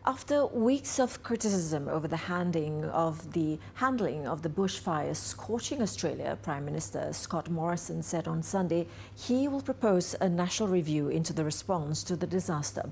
After weeks of criticism over the handling of the bushfires scorching Australia, Prime Minister Scott Morrison said on Sunday he will propose a national review into the response to the disaster,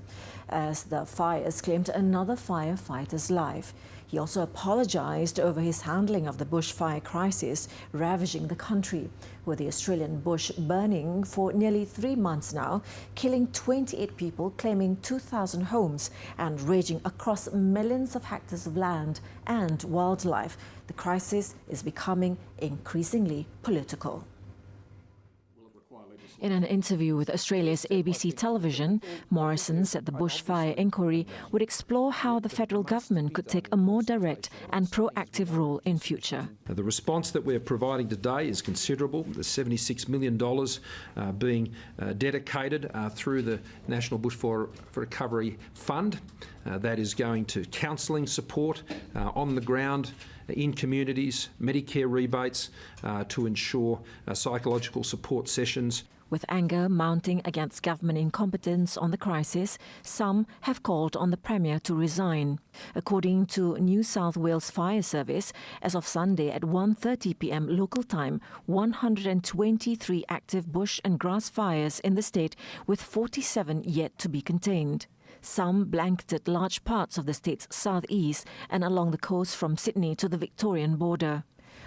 as the fires claimed another firefighter's life. He also apologised over his handling of the bushfire crisis ravaging the country, with the Australian bush burning for nearly 3 months now, killing 28 people, claiming 2,000 homes and raging across millions of hectares of land and wildlife. The crisis is becoming increasingly political. In an interview with Australia's ABC television, Morrison said the bushfire inquiry would explore how the federal government could take a more direct and proactive role in future. The response that we're providing today is considerable. There's $76 million being dedicated through the National Bushfire Recovery Fund. That is going to counselling support on the ground in communities, Medicare rebates to ensure psychological support sessions. With anger mounting against government incompetence on the crisis, some have called on the Premier to resign. According to New South Wales Fire Service, as of Sunday at 1:30 p.m. local time, 123 active bush and grass fires in the state, with 47 yet to be contained. Some blanketed large parts of the state's southeast and along the coast from Sydney to the Victorian border.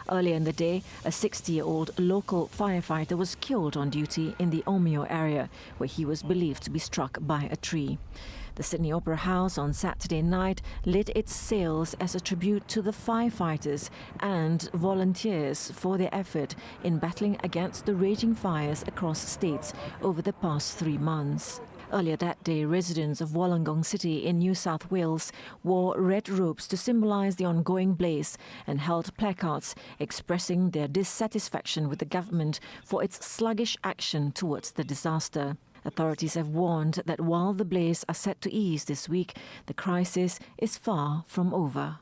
Earlier in the day, a 60-year-old local firefighter was killed on duty in the Omeo area, where he was believed to be struck by a tree. The Sydney Opera House on Saturday night lit its sails as a tribute to the firefighters and volunteers for their effort in battling against the raging fires across states over the past 3 months. Earlier that day, residents of Wollongong City in New South Wales wore red robes to symbolise the ongoing blaze and held placards expressing their dissatisfaction with the government for its sluggish action towards the disaster. Authorities have warned that while the blaze are set to ease this week, the crisis is far from over.